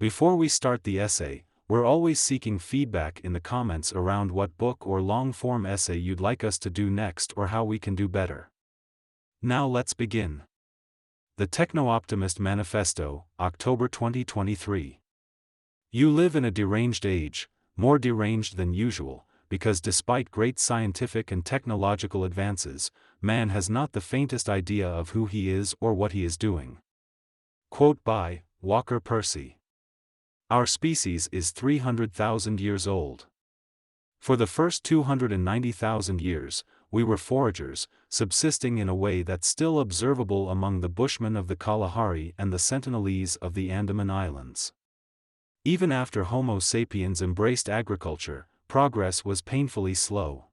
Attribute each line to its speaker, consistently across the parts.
Speaker 1: Before we start the essay, we're always seeking feedback in the comments around what book or long-form essay you'd like us to do next or how we can do better. Now let's begin. The Techno-Optimist Manifesto, October 2023. You live in a deranged age, more deranged than usual, because despite great scientific and technological advances, man has not the faintest idea of who he is or what he is doing. Quote by Walker Percy. Our species is 300,000 years old. For the first 290,000 years, we were foragers, subsisting in a way that's still observable among the Bushmen of the Kalahari and the Sentinelese of the Andaman Islands. Even after Homo sapiens embraced agriculture, progress was painfully slow.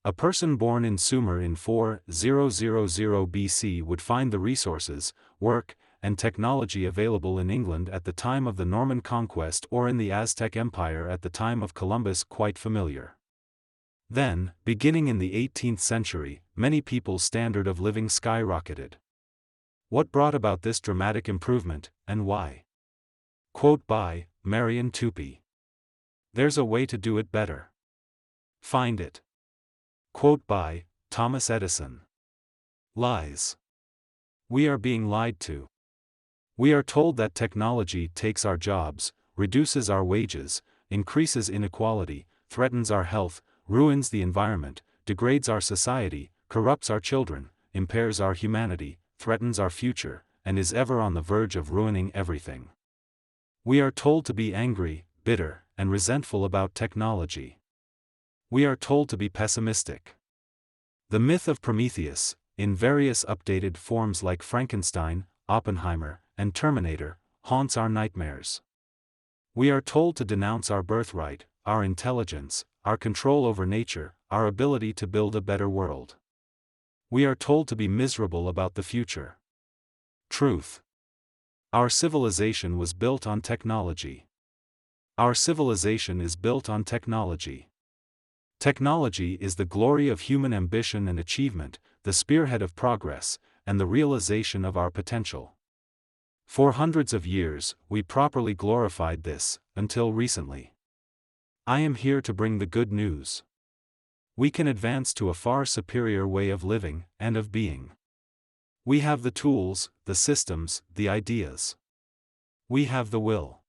Speaker 1: A person born in Sumer in 4000 BC would find the resources, work, and technology available in England at the time of the Norman conquest or in the Aztec Empire at the time of Columbus quite familiar. Then, beginning in the 18th century, many people's standard of living skyrocketed. What brought about this dramatic improvement, and why? Quote by Marion Tupy. There's a way to do it better. Find it. Quote by Thomas Edison. Lies. We are being lied to. We are told that technology takes our jobs, reduces our wages, increases inequality, threatens our health, ruins the environment, degrades our society, corrupts our children, impairs our humanity, threatens our future, and is ever on the verge of ruining everything. We are told to be angry, bitter, and resentful about technology. We are told to be pessimistic. The myth of Prometheus, in various updated forms like Frankenstein, Oppenheimer, and Terminator, haunts our nightmares. We are told to denounce our birthright, our intelligence, our control over nature, our ability to build a better world. We are told to be miserable about the future. Truth. Our civilization was built on technology. Our civilization is built on technology. Technology is the glory of human ambition and achievement, the spearhead of progress, and the realization of our potential. For hundreds of years, we properly glorified this, until recently. I am here to bring the good news. We can advance to a far superior way of living, and of being. We have the tools, the systems, the ideas. We have the will.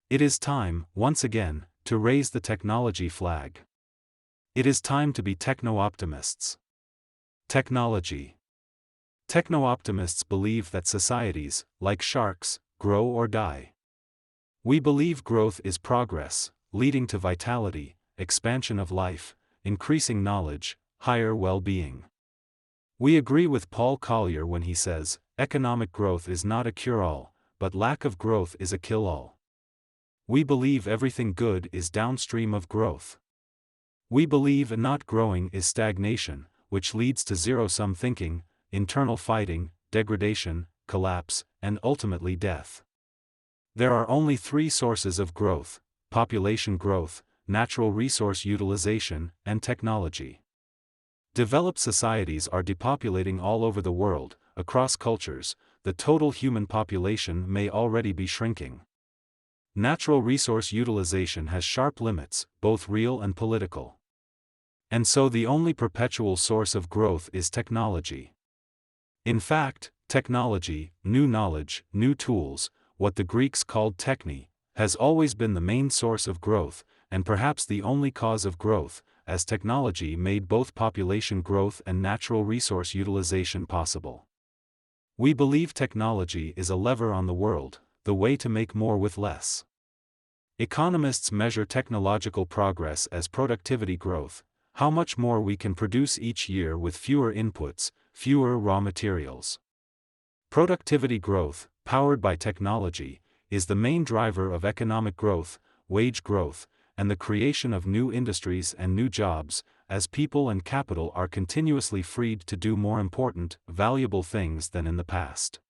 Speaker 1: It is time, once again, to raise the technology flag. It is time to be techno-optimists. Technology. Techno-optimists believe that societies, like sharks, grow or die. We believe growth is progress, leading to vitality, expansion of life, increasing knowledge, higher well-being. We agree with Paul Collier when he says, economic growth is not a cure-all, but lack of growth is a kill-all. We believe everything good is downstream of growth. We believe not growing is stagnation, which leads to zero-sum thinking, internal fighting, degradation, collapse, and ultimately death. There are only three sources of growth: population growth, natural resource utilization, and technology. Developed societies are depopulating all over the world, across cultures. The total human population may already be shrinking. Natural resource utilization has sharp limits, both real and political. And so the only perpetual source of growth is technology. In fact, technology, new knowledge, new tools, what the Greeks called techne, has always been the main source of growth, and perhaps the only cause of growth, as technology made both population growth and natural resource utilization possible. We believe technology is a lever on the world, the way to make more with less. Economists measure technological progress as productivity growth, how much more we can produce each year with fewer inputs, fewer raw materials. Productivity growth, powered by technology, is the main driver of economic growth, wage growth, and the creation of new industries and new jobs, as people and capital are continuously freed to do more important, valuable things than in the past.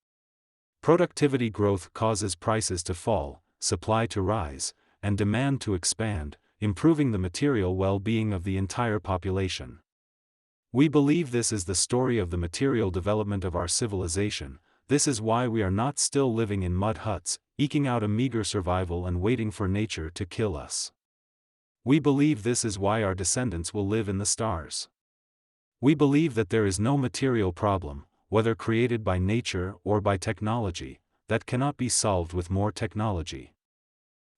Speaker 1: Productivity growth causes prices to fall, supply to rise, and demand to expand, improving the material well-being of the entire population. We believe this is the story of the material development of our civilization, This is why we are not still living in mud huts, eking out a meager survival and waiting for nature to kill us. We believe this is why our descendants will live in the stars. We believe that there is no material problem, whether created by nature or by technology, that cannot be solved with more technology.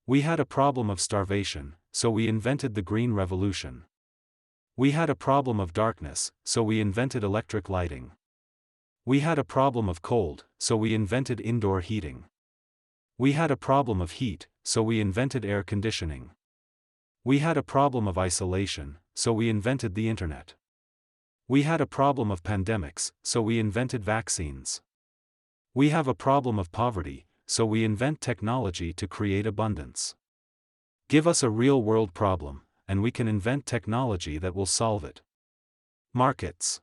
Speaker 1: We had a problem of starvation, so we invented the Green Revolution. We had a problem of darkness, so we invented electric lighting. We had a problem of cold, so we invented indoor heating. We had a problem of heat, so we invented air conditioning. We had a problem of isolation, so we invented the internet. We had a problem of pandemics, so we invented vaccines. We have a problem of poverty, so we invent technology to create abundance. Give us a real-world problem, and we can invent technology that will solve it. Markets.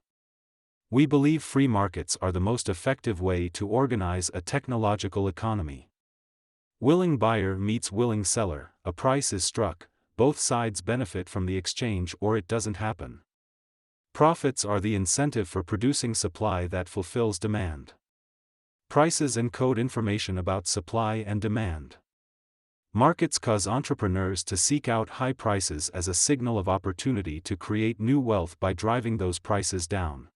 Speaker 1: We believe free markets are the most effective way to organize a technological economy. Willing buyer meets willing seller, a price is struck, both sides benefit from the exchange or it doesn't happen. Profits are the incentive for producing supply that fulfills demand. Prices encode information about supply and demand. Markets cause entrepreneurs to seek out high prices as a signal of opportunity to create new wealth by driving those prices down.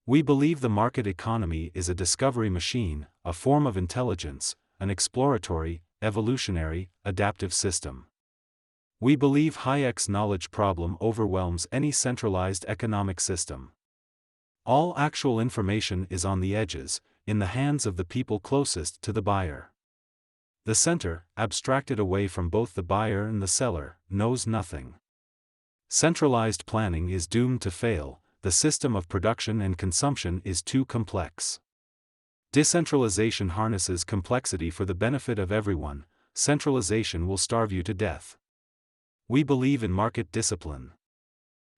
Speaker 1: We believe the market economy is a discovery machine, a form of intelligence, an exploratory, evolutionary, adaptive system. We believe Hayek's knowledge problem overwhelms any centralized economic system. All actual information is on the edges, in the hands of the people closest to the buyer. The center, abstracted away from both the buyer and the seller, knows nothing. Centralized planning is doomed to fail, the system of production and consumption is too complex. Decentralization harnesses complexity for the benefit of everyone, centralization will starve you to death. We believe in market discipline.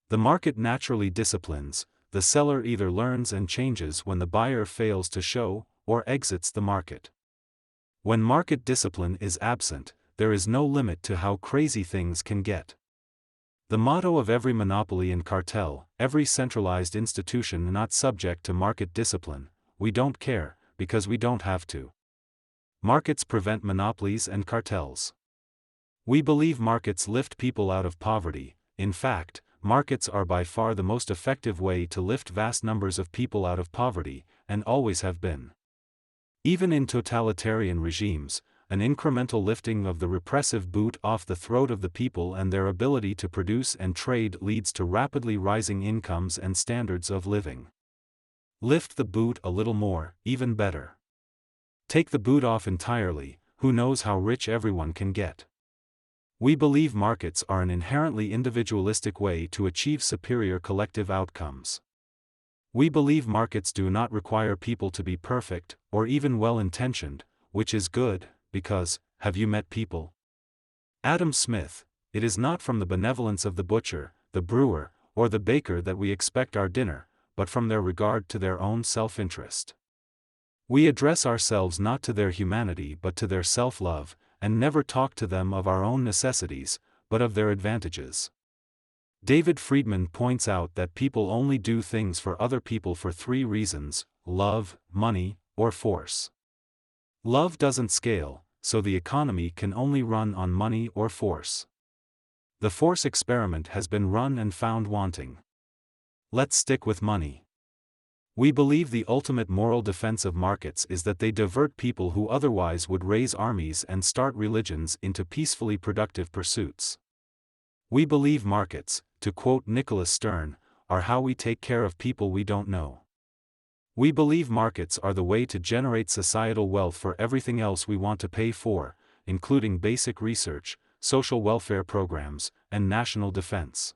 Speaker 1: The market naturally disciplines, the seller either learns and changes when the buyer fails to show, or exits the market. When market discipline is absent, there is no limit to how crazy things can get. The motto of every monopoly and cartel, every centralized institution not subject to market discipline, we don't care, because we don't have to. Markets prevent monopolies and cartels. We believe markets lift people out of poverty. In fact, markets are by far the most effective way to lift vast numbers of people out of poverty, and always have been. Even in totalitarian regimes, an incremental lifting of the repressive boot off the throat of the people and their ability to produce and trade leads to rapidly rising incomes and standards of living. Lift the boot a little more, even better. Take the boot off entirely, who knows how rich everyone can get. We believe markets are an inherently individualistic way to achieve superior collective outcomes. We believe markets do not require people to be perfect, or even well-intentioned, which is good, because, have you met people? Adam Smith, it is not from the benevolence of the butcher, the brewer, or the baker that we expect our dinner, but from their regard to their own self-interest. We address ourselves not to their humanity but to their self-love, and never talk to them of our own necessities, but of their advantages. David Friedman points out that people only do things for other people for 3 reasons: love, money, or force. Love doesn't scale, so the economy can only run on money or force. The force experiment has been run and found wanting. Let's stick with money. We believe the ultimate moral defense of markets is that they divert people who otherwise would raise armies and start religions into peacefully productive pursuits. We believe markets, to quote Nicholas Stern, are how we take care of people we don't know. We believe markets are the way to generate societal wealth for everything else we want to pay for, including basic research, social welfare programs, and national defense.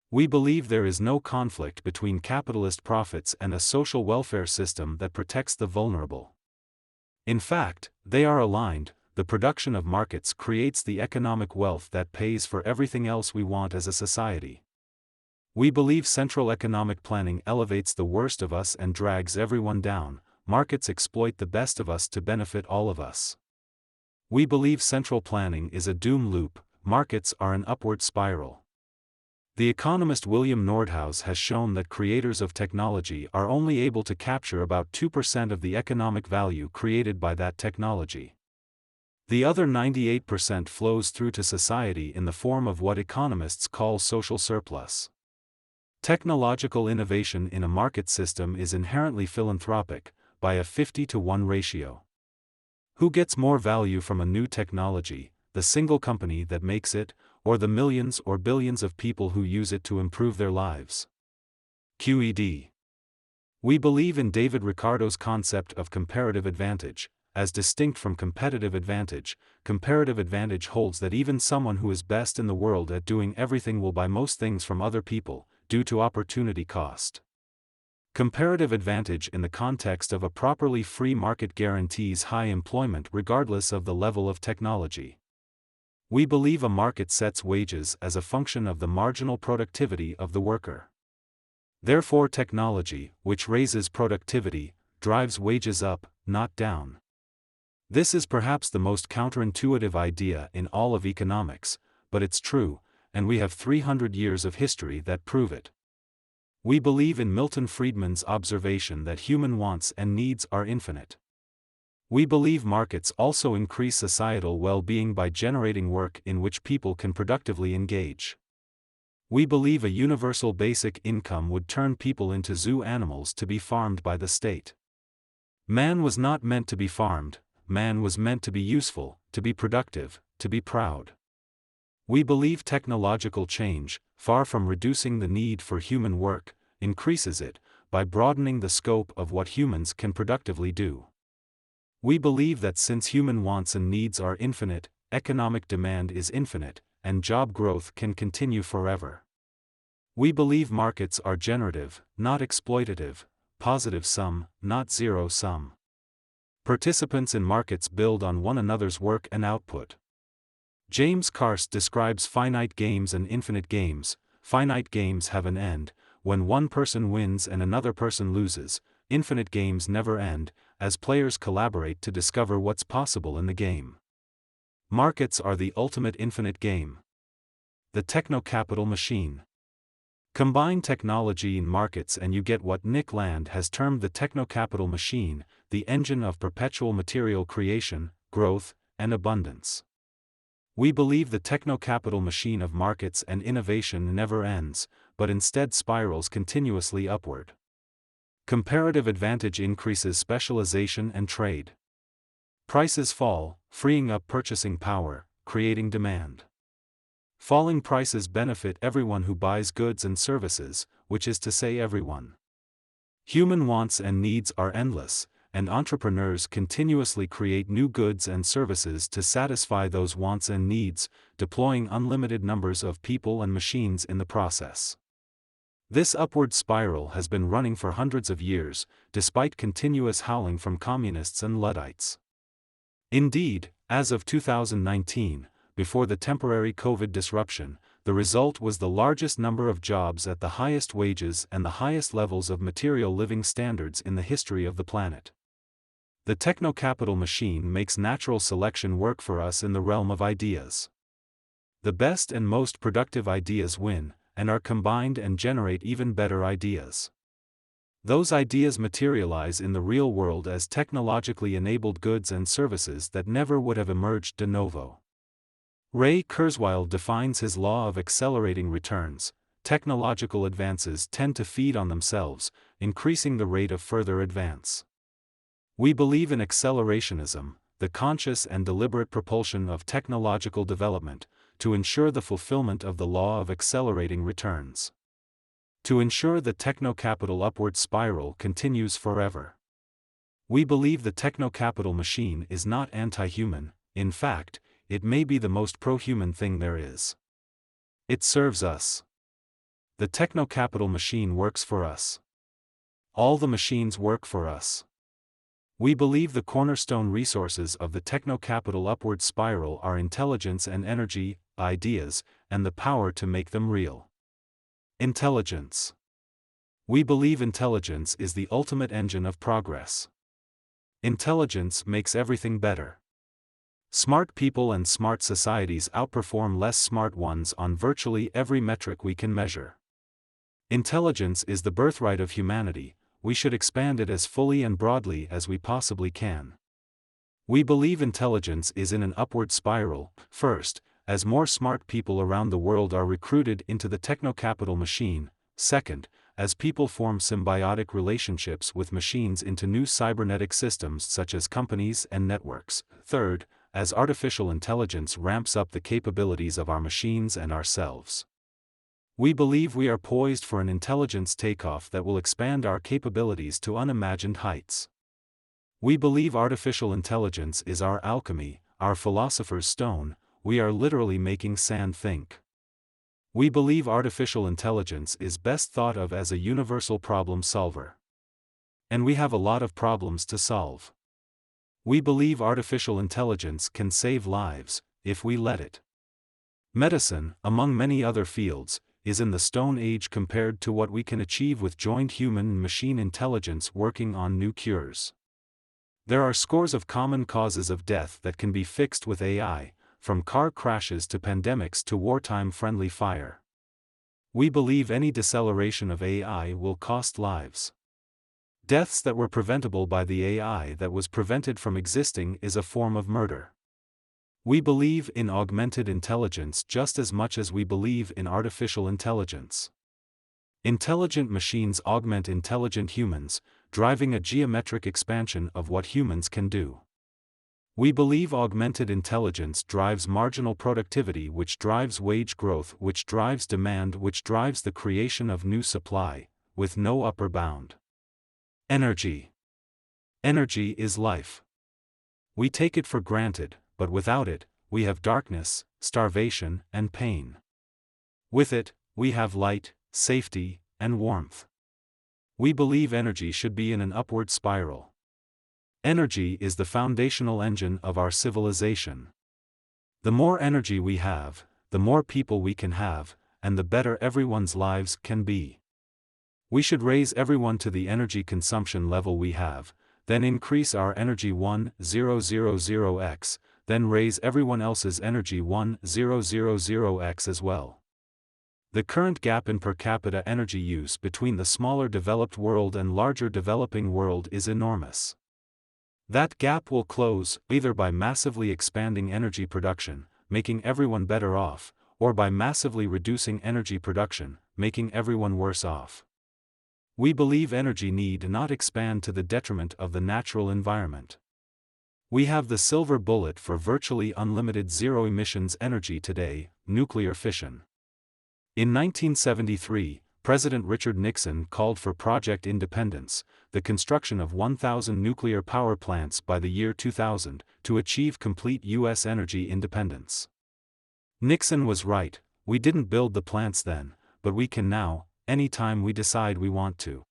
Speaker 1: We believe there is no conflict between capitalist profits and a social welfare system that protects the vulnerable. In fact, they are aligned. The production of markets creates the economic wealth that pays for everything else we want as a society. We believe central economic planning elevates the worst of us and drags everyone down. Markets exploit the best of us to benefit all of us. We believe central planning is a doom loop. Markets are an upward spiral. The economist William Nordhaus has shown that creators of technology are only able to capture about 2% of the economic value created by that technology. The other 98% flows through to society in the form of what economists call social surplus. Technological innovation in a market system is inherently philanthropic, by a 50-to-1 ratio. Who gets more value from a new technology, the single company that makes it, or the millions or billions of people who use it to improve their lives? QED. We believe in David Ricardo's concept of comparative advantage. As distinct from competitive advantage, comparative advantage holds that even someone who is best in the world at doing everything will buy most things from other people, due to opportunity cost. Comparative advantage in the context of a properly free market guarantees high employment regardless of the level of technology. We believe a market sets wages as a function of the marginal productivity of the worker. Therefore, technology, which raises productivity, drives wages up, not down. This is perhaps the most counterintuitive idea in all of economics, but it's true, and we have 300 years of history that prove it. We believe in Milton Friedman's observation that human wants and needs are infinite. We believe markets also increase societal well-being by generating work in which people can productively engage. We believe a universal basic income would turn people into zoo animals to be farmed by the state. Man was not meant to be farmed, man was meant to be useful, to be productive, to be proud. We believe technological change, far from reducing the need for human work, increases it, by broadening the scope of what humans can productively do. We believe that since human wants and needs are infinite, economic demand is infinite, and job growth can continue forever. We believe markets are generative, not exploitative, positive sum, not zero sum. Participants in markets build on one another's work and output. James Karst describes finite games and infinite games. Finite games have an end, when one person wins and another person loses. Infinite games never end, as players collaborate to discover what's possible in the game. Markets are the ultimate infinite game. The techno-capital machine. Combine technology in markets and you get what Nick Land has termed the techno-capital machine, the engine of perpetual material creation, growth, and abundance. We believe the techno-capital machine of markets and innovation never ends, but instead spirals continuously upward. Comparative advantage increases specialization and trade. Prices fall, freeing up purchasing power, creating demand. Falling prices benefit everyone who buys goods and services, which is to say everyone. Human wants and needs are endless, and entrepreneurs continuously create new goods and services to satisfy those wants and needs, deploying unlimited numbers of people and machines in the process. This upward spiral has been running for hundreds of years, despite continuous howling from communists and Luddites. Indeed, as of 2019, before the temporary COVID disruption, the result was the largest number of jobs at the highest wages and the highest levels of material living standards in the history of the planet. The techno-capital machine makes natural selection work for us in the realm of ideas. The best and most productive ideas win, and are combined and generate even better ideas. Those ideas materialize in the real world as technologically enabled goods and services that never would have emerged de novo. Ray Kurzweil defines his law of accelerating returns. Technological advances tend to feed on themselves, increasing the rate of further advance. We believe in accelerationism, the conscious and deliberate propulsion of technological development, to ensure the fulfillment of the law of accelerating returns. To ensure the techno-capital upward spiral continues forever. We believe the techno-capital machine is not anti-human, in fact, it may be the most pro-human thing there is. It serves us. The techno-capital machine works for us. All the machines work for us. We believe the cornerstone resources of the techno-capital upward spiral are intelligence and energy, ideas, and the power to make them real. Intelligence. We believe intelligence is the ultimate engine of progress. Intelligence makes everything better. Smart people and smart societies outperform less smart ones on virtually every metric we can measure. Intelligence is the birthright of humanity. We should expand it as fully and broadly as we possibly can. We believe intelligence is in an upward spiral, first, as more smart people around the world are recruited into the techno-capital machine, second, as people form symbiotic relationships with machines into new cybernetic systems such as companies and networks, third, as artificial intelligence ramps up the capabilities of our machines and ourselves. We believe we are poised for an intelligence takeoff that will expand our capabilities to unimagined heights. We believe artificial intelligence is our alchemy, our philosopher's stone. We are literally making sand think. We believe artificial intelligence is best thought of as a universal problem solver. And we have a lot of problems to solve. We believe artificial intelligence can save lives, if we let it. Medicine, among many other fields, is in the Stone Age compared to what we can achieve with joint human and machine intelligence working on new cures. There are scores of common causes of death that can be fixed with AI, from car crashes to pandemics to wartime-friendly fire. We believe any deceleration of AI will cost lives. Deaths that were preventable by the AI that was prevented from existing is a form of murder. We believe in augmented intelligence just as much as we believe in artificial intelligence. Intelligent machines augment intelligent humans, driving a geometric expansion of what humans can do. We believe augmented intelligence drives marginal productivity, which drives wage growth, which drives demand, which drives the creation of new supply, with no upper bound. Energy. Energy is life. We take it for granted, but without it, we have darkness, starvation, and pain. With it, we have light, safety, and warmth. We believe energy should be in an upward spiral. Energy is the foundational engine of our civilization. The more energy we have, the more people we can have, and the better everyone's lives can be. We should raise everyone to the energy consumption level we have, then increase our energy 1,000x, then raise everyone else's energy 1,000x as well. The current gap in per capita energy use between the smaller developed world and larger developing world is enormous. That gap will close, either by massively expanding energy production, making everyone better off, or by massively reducing energy production, making everyone worse off. We believe energy need not expand to the detriment of the natural environment. We have the silver bullet for virtually unlimited zero-emissions energy today, nuclear fission. In 1973, President Richard Nixon called for Project Independence, the construction of 1,000 nuclear power plants by the year 2000, to achieve complete U.S. energy independence. Nixon was right, we didn't build the plants then, but we can now, anytime we decide we want to.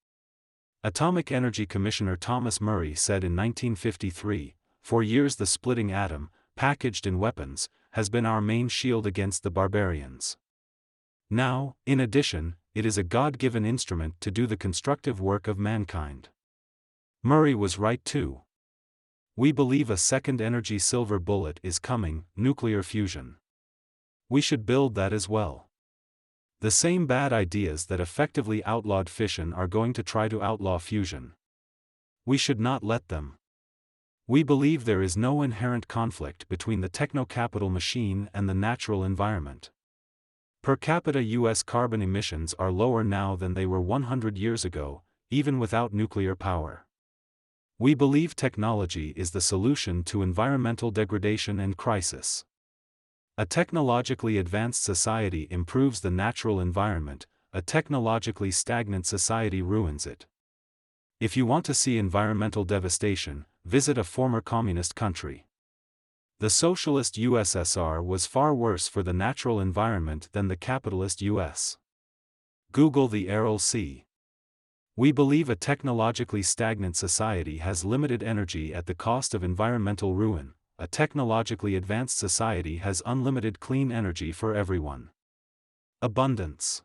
Speaker 1: Atomic Energy Commissioner Thomas Murray said in 1953, "For years the splitting atom, packaged in weapons, has been our main shield against the barbarians. Now, in addition, it is a God-given instrument to do the constructive work of mankind." Murray was right too. We believe a second energy silver bullet is coming, nuclear fusion. We should build that as well. The same bad ideas that effectively outlawed fission are going to try to outlaw fusion. We should not let them. We believe there is no inherent conflict between the techno-capital machine and the natural environment. Per capita U.S. carbon emissions are lower now than they were 100 years ago, even without nuclear power. We believe technology is the solution to environmental degradation and crisis. A technologically advanced society improves the natural environment, a technologically stagnant society ruins it. If you want to see environmental devastation, visit a former communist country. The socialist USSR was far worse for the natural environment than the capitalist US. Google the Aral Sea. We believe a technologically stagnant society has limited energy at the cost of environmental ruin. A technologically advanced society has unlimited clean energy for everyone. Abundance.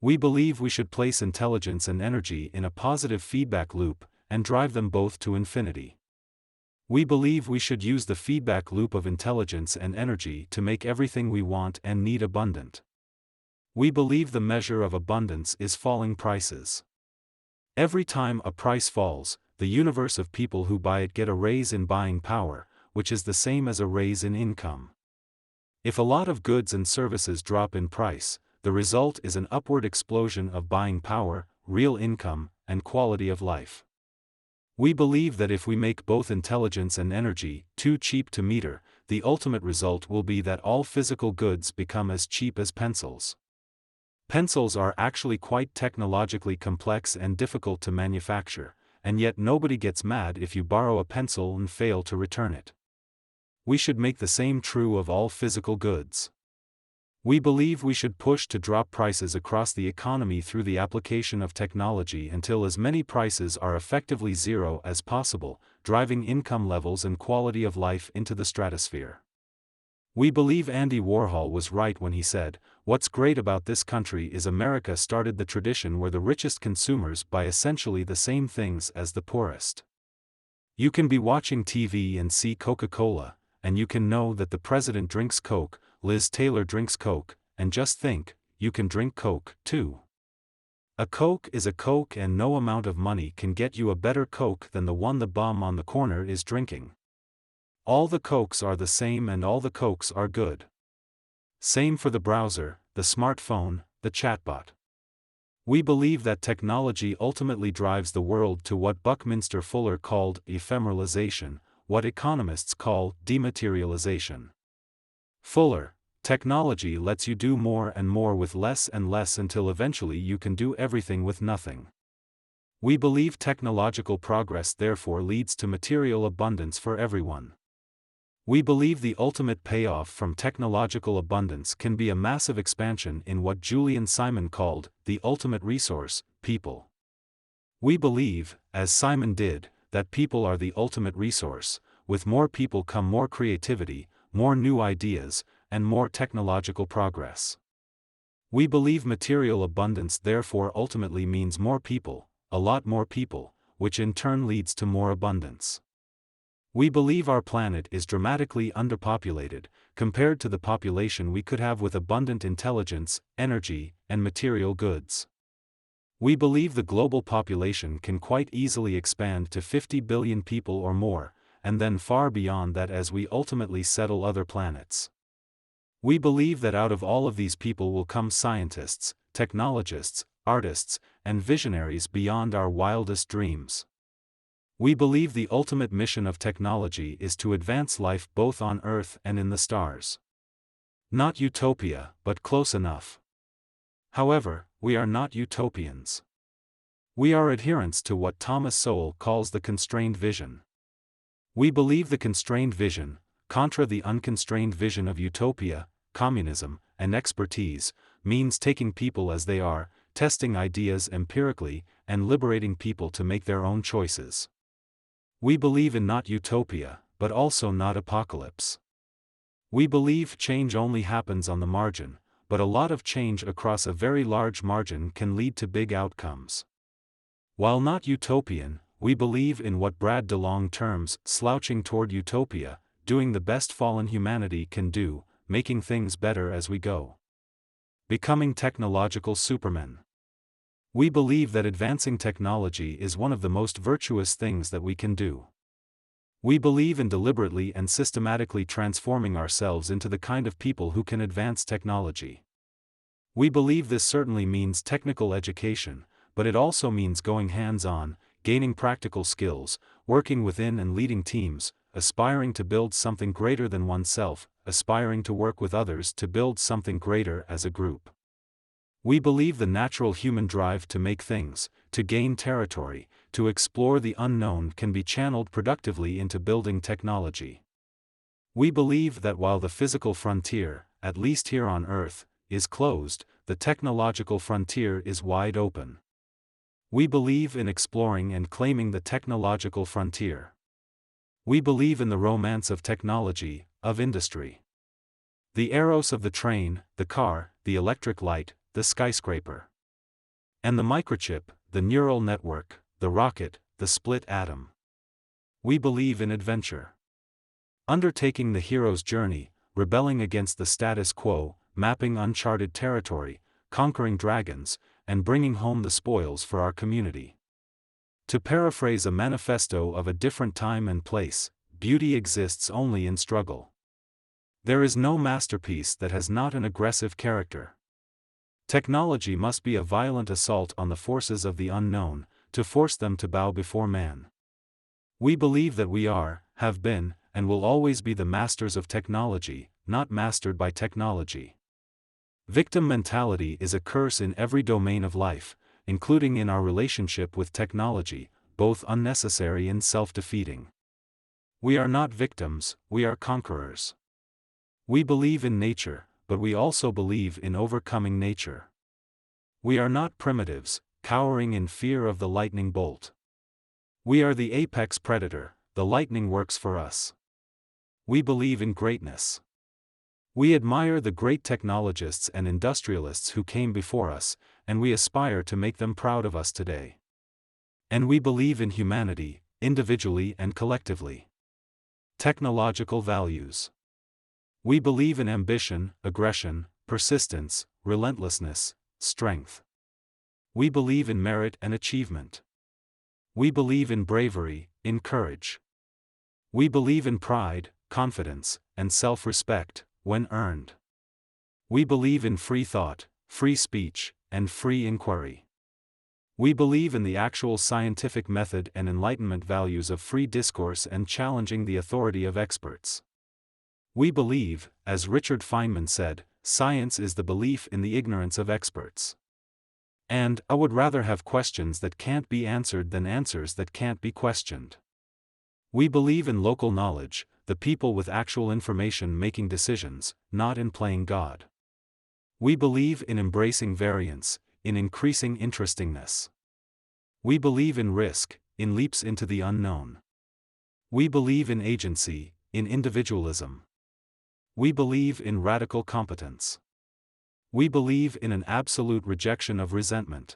Speaker 1: We believe we should place intelligence and energy in a positive feedback loop, and drive them both to infinity. We believe we should use the feedback loop of intelligence and energy to make everything we want and need abundant. We believe the measure of abundance is falling prices. Every time a price falls, the universe of people who buy it get a raise in buying power, which is the same as a raise in income. If a lot of goods and services drop in price, the result is an upward explosion of buying power, real income, and quality of life. We believe that if we make both intelligence and energy too cheap to meter, the ultimate result will be that all physical goods become as cheap as pencils. Pencils are actually quite technologically complex and difficult to manufacture, and yet nobody gets mad if you borrow a pencil and fail to return it. We should make the same true of all physical goods. We believe we should push to drop prices across the economy through the application of technology until as many prices are effectively zero as possible, driving income levels and quality of life into the stratosphere. We believe Andy Warhol was right when he said, "What's great about this country is America started the tradition where the richest consumers buy essentially the same things as the poorest." You can be watching TV and see Coca-Cola, and you can know that the president drinks Coke, Liz Taylor drinks Coke, and just think, you can drink Coke, too. A Coke is a Coke, and no amount of money can get you a better Coke than the one the bum on the corner is drinking. All the Cokes are the same and all the Cokes are good. Same for the browser, the smartphone, the chatbot. We believe that technology ultimately drives the world to what Buckminster Fuller called ephemeralization, what economists call dematerialization. Fuller: technology lets you do more and more with less and less until eventually you can do everything with nothing. We believe technological progress therefore leads to material abundance for everyone. We believe the ultimate payoff from technological abundance can be a massive expansion in what Julian Simon called the ultimate resource, people. We believe, as Simon did, that people are the ultimate resource. With more people come more creativity, more new ideas, and more technological progress. We believe material abundance therefore ultimately means more people, a lot more people, which in turn leads to more abundance. We believe our planet is dramatically underpopulated, compared to the population we could have with abundant intelligence, energy, and material goods. We believe the global population can quite easily expand to 50 billion people or more, and then far beyond that as we ultimately settle other planets. We believe that out of all of these people will come scientists, technologists, artists, and visionaries beyond our wildest dreams. We believe the ultimate mission of technology is to advance life both on Earth and in the stars. Not utopia, but close enough. However, we are not utopians. We are adherents to what Thomas Sowell calls the constrained vision. We believe the constrained vision, contra the unconstrained vision of utopia, communism, and expertise, means taking people as they are, testing ideas empirically, and liberating people to make their own choices. We believe in not utopia, but also not apocalypse. We believe change only happens on the margin, but a lot of change across a very large margin can lead to big outcomes. While not utopian, we believe in what Brad DeLong terms slouching toward utopia, doing the best fallen humanity can do, making things better as we go. Becoming technological supermen. We believe that advancing technology is one of the most virtuous things that we can do. We believe in deliberately and systematically transforming ourselves into the kind of people who can advance technology. We believe this certainly means technical education, but it also means going hands-on, gaining practical skills, working within and leading teams, aspiring to build something greater than oneself, aspiring to work with others to build something greater as a group. We believe the natural human drive to make things, to gain territory, to explore the unknown can be channeled productively into building technology. We believe that while the physical frontier, at least here on Earth, is closed, the technological frontier is wide open. We believe in exploring and claiming the technological frontier. We believe in the romance of technology, of industry. The eros of the train, the car, the electric light, the skyscraper. And the microchip, the neural network, the rocket, the split atom. We believe in adventure. Undertaking the hero's journey, rebelling against the status quo, mapping uncharted territory, conquering dragons, and bringing home the spoils for our community. To paraphrase a manifesto of a different time and place, beauty exists only in struggle. There is no masterpiece that has not an aggressive character. Technology must be a violent assault on the forces of the unknown, to force them to bow before man. We believe that we are, have been, and will always be the masters of technology, not mastered by technology. Victim mentality is a curse in every domain of life, including in our relationship with technology, both unnecessary and self-defeating. We are not victims, we are conquerors. We believe in nature, but we also believe in overcoming nature. We are not primitives, cowering in fear of the lightning bolt. We are the apex predator, the lightning works for us. We believe in greatness. We admire the great technologists and industrialists who came before us, and we aspire to make them proud of us today. And we believe in humanity, individually and collectively. Technological values. We believe in ambition, aggression, persistence, relentlessness, strength. We believe in merit and achievement. We believe in bravery, in courage. We believe in pride, confidence, and self-respect, when earned. We believe in free thought, free speech, and free inquiry. We believe in the actual scientific method and enlightenment values of free discourse and challenging the authority of experts. We believe, as Richard Feynman said, science is the belief in the ignorance of experts. And, I would rather have questions that can't be answered than answers that can't be questioned. We believe in local knowledge, the people with actual information making decisions, not in playing God. We believe in embracing variance, in increasing interestingness. We believe in risk, in leaps into the unknown. We believe in agency, in individualism. We believe in radical competence. We believe in an absolute rejection of resentment.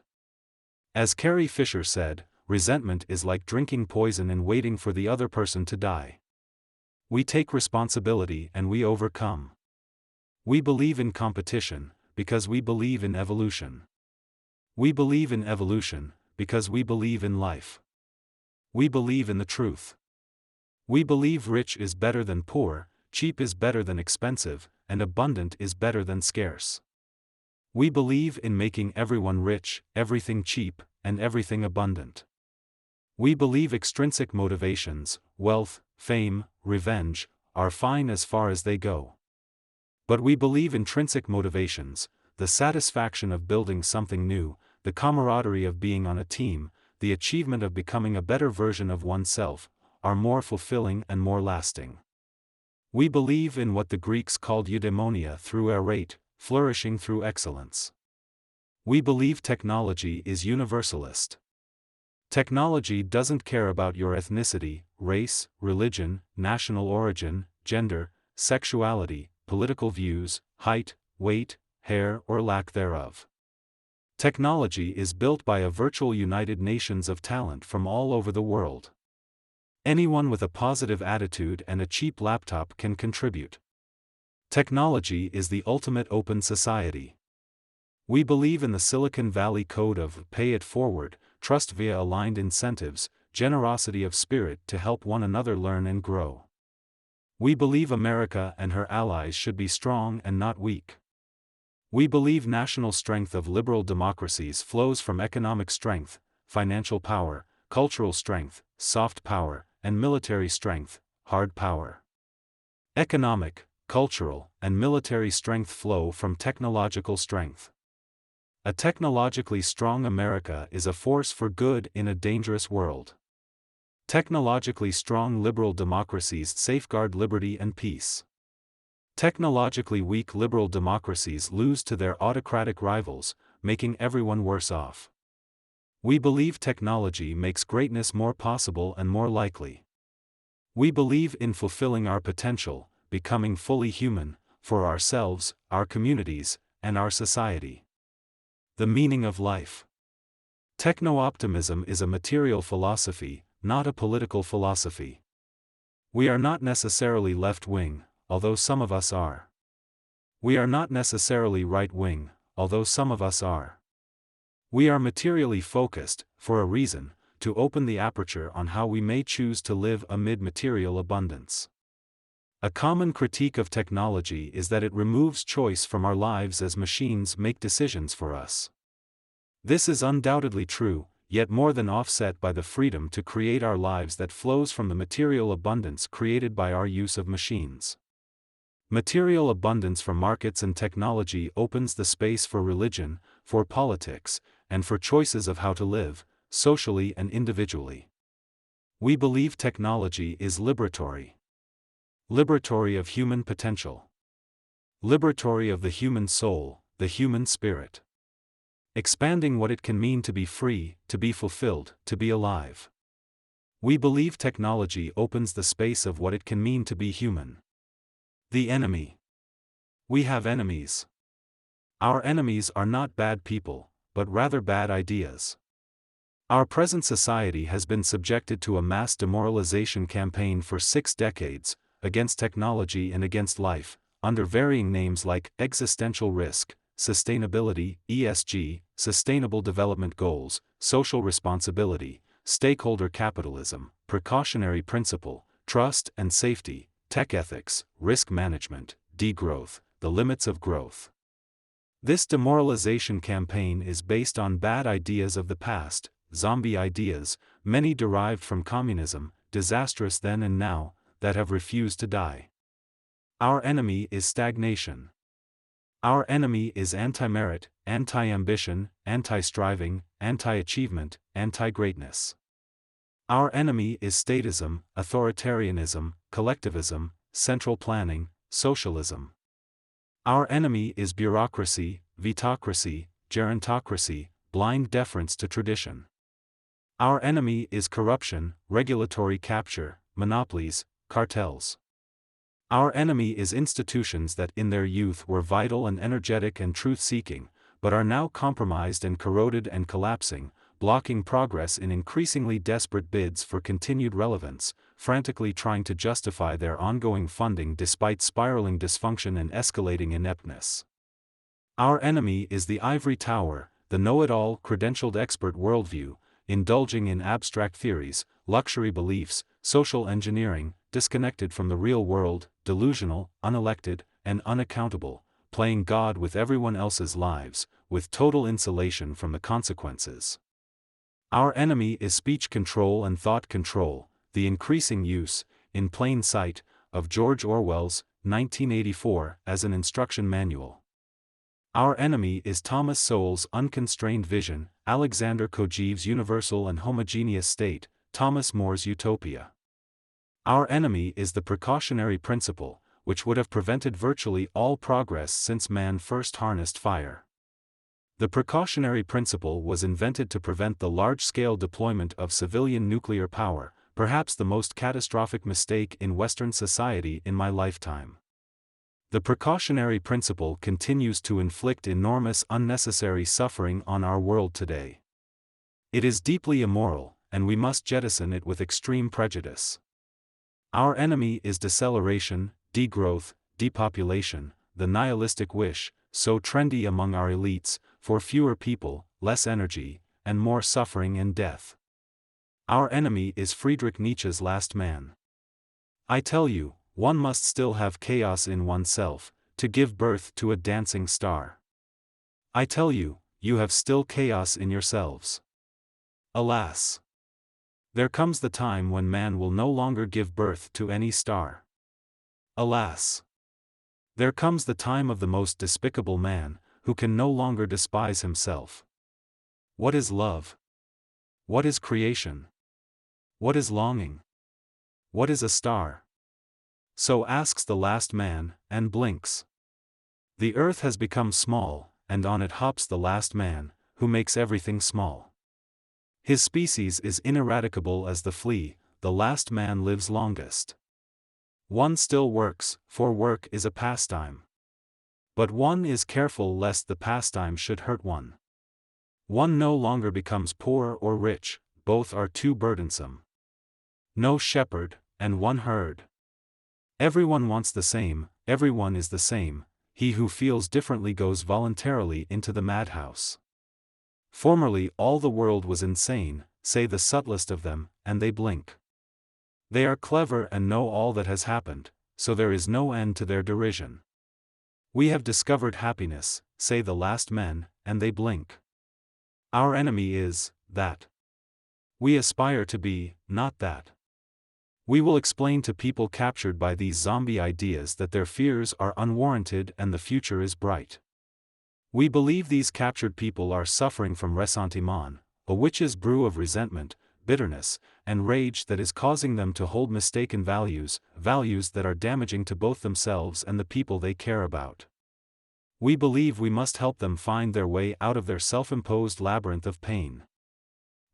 Speaker 1: As Carrie Fisher said, resentment is like drinking poison and waiting for the other person to die. We take responsibility and we overcome. We believe in competition, because we believe in evolution. We believe in evolution, because we believe in life. We believe in the truth. We believe rich is better than poor, cheap is better than expensive, and abundant is better than scarce. We believe in making everyone rich, everything cheap, and everything abundant. We believe extrinsic motivations, wealth, fame, revenge, are fine as far as they go. But we believe intrinsic motivations, the satisfaction of building something new, the camaraderie of being on a team, the achievement of becoming a better version of oneself, are more fulfilling and more lasting. We believe in what the Greeks called eudaimonia through arete, flourishing through excellence. We believe technology is universalist. Technology doesn't care about your ethnicity, race, religion, national origin, gender, sexuality, political views, height, weight, hair or lack thereof. Technology is built by a virtual United Nations of talent from all over the world. Anyone with a positive attitude and a cheap laptop can contribute. Technology is the ultimate open society. We believe in the Silicon Valley code of pay it forward, trust via aligned incentives, generosity of spirit to help one another learn and grow. We believe America and her allies should be strong and not weak. We believe national strength of liberal democracies flows from economic strength, financial power, cultural strength, soft power, and military strength, hard power. Economic, cultural, and military strength flow from technological strength. A technologically strong America is a force for good in a dangerous world. Technologically strong liberal democracies safeguard liberty and peace. Technologically weak liberal democracies lose to their autocratic rivals, making everyone worse off. We believe technology makes greatness more possible and more likely. We believe in fulfilling our potential, becoming fully human, for ourselves, our communities, and our society. The meaning of life. Techno-optimism is a material philosophy, not a political philosophy. We are not necessarily left-wing, although some of us are. We are not necessarily right-wing, although some of us are. We are materially focused, for a reason, to open the aperture on how we may choose to live amid material abundance. A common critique of technology is that it removes choice from our lives as machines make decisions for us. This is undoubtedly true, yet more than offset by the freedom to create our lives that flows from the material abundance created by our use of machines. Material abundance from markets and technology opens the space for religion, for politics, and for choices of how to live, socially and individually. We believe technology is liberatory. Liberatory of human potential. Liberatory of the human soul, the human spirit. Expanding what it can mean to be free, to be fulfilled, to be alive. We believe technology opens the space of what it can mean to be human. The enemy. We have enemies. Our enemies are not bad people, but rather bad ideas. Our present society has been subjected to a mass demoralization campaign for 6 decades, against technology and against life, under varying names like existential risk, sustainability, ESG, sustainable development goals, social responsibility, stakeholder capitalism, precautionary principle, trust and safety, tech ethics, risk management, degrowth, the limits of growth. This demoralization campaign is based on bad ideas of the past, zombie ideas, many derived from communism, disastrous then and now, that have refused to die. Our enemy is stagnation. Our enemy is anti-merit, anti-ambition, anti-striving, anti-achievement, anti-greatness. Our enemy is statism, authoritarianism, collectivism, central planning, socialism. Our enemy is bureaucracy, vetocracy, gerontocracy, blind deference to tradition. Our enemy is corruption, regulatory capture, monopolies, cartels. Our enemy is institutions that in their youth were vital and energetic and truth-seeking, but are now compromised and corroded and collapsing, blocking progress in increasingly desperate bids for continued relevance, frantically trying to justify their ongoing funding despite spiraling dysfunction and escalating ineptness. Our enemy is the ivory tower, the know-it-all, credentialed expert worldview, indulging in abstract theories, luxury beliefs, social engineering, disconnected from the real world, delusional, unelected, and unaccountable, playing God with everyone else's lives, with total insulation from the consequences. Our enemy is speech control and thought control, the increasing use, in plain sight, of George Orwell's 1984 as an instruction manual. Our enemy is Thomas Sowell's unconstrained vision, Alexander Kojeev's universal and homogeneous state, Thomas More's utopia. Our enemy is the precautionary principle, which would have prevented virtually all progress since man first harnessed fire. The precautionary principle was invented to prevent the large-scale deployment of civilian nuclear power, perhaps the most catastrophic mistake in Western society in my lifetime. The precautionary principle continues to inflict enormous unnecessary suffering on our world today. It is deeply immoral, and we must jettison it with extreme prejudice. Our enemy is deceleration, degrowth, depopulation, the nihilistic wish, so trendy among our elites, for fewer people, less energy, and more suffering and death. Our enemy is Friedrich Nietzsche's last man. I tell you, one must still have chaos in oneself, to give birth to a dancing star. I tell you, you have still chaos in yourselves. Alas! There comes the time when man will no longer give birth to any star. Alas! There comes the time of the most despicable man, who can no longer despise himself. What is love? What is creation? What is longing? What is a star? So asks the last man, and blinks. The earth has become small, and on it hops the last man, who makes everything small. His species is ineradicable as the flea, the last man lives longest. One still works, for work is a pastime. But one is careful lest the pastime should hurt one. One no longer becomes poor or rich, both are too burdensome. no shepherd, and one herd. Everyone wants the same, everyone is the same, he who feels differently goes voluntarily into the madhouse. Formerly all the world was insane, say the subtlest of them, and they blink. They are clever and know all that has happened, so there is no end to their derision. We have discovered happiness, say the last men, and they blink. Our enemy is that. We aspire to be, not that. We will explain to people captured by these zombie ideas that their fears are unwarranted and the future is bright. We believe these captured people are suffering from ressentiment, a witch's brew of resentment, bitterness, and rage that is causing them to hold mistaken values, values that are damaging to both themselves and the people they care about. We believe we must help them find their way out of their self-imposed labyrinth of pain.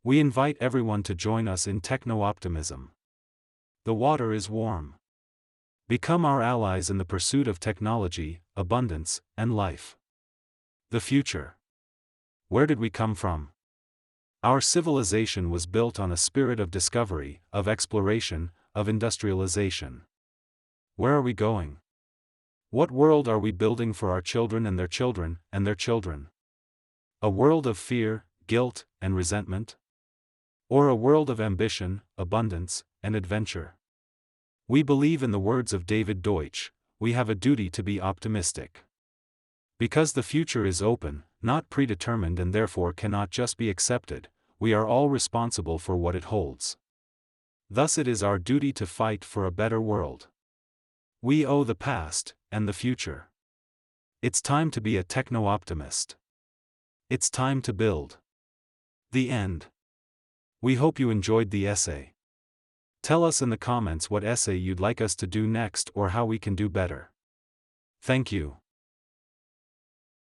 Speaker 1: We invite everyone to join us in techno-optimism. The water is warm. Become our allies in the pursuit of technology, abundance, and life. The future. Where did we come from? Our civilization was built on a spirit of discovery, of exploration, of industrialization. Where are we going? What world are we building for our children and their children, and their children? A world of fear, guilt, and resentment? Or a world of ambition, abundance, and adventure? We believe in the words of David Deutsch, we have a duty to be optimistic. Because the future is open, not predetermined and therefore cannot just be accepted, we are all responsible for what it holds. Thus it is our duty to fight for a better world. We owe the past, and the future. It's time to be a techno-optimist. It's time to build. The end. We hope you enjoyed the essay. Tell us in the comments what essay you'd like us to do next or how we can do better. Thank you.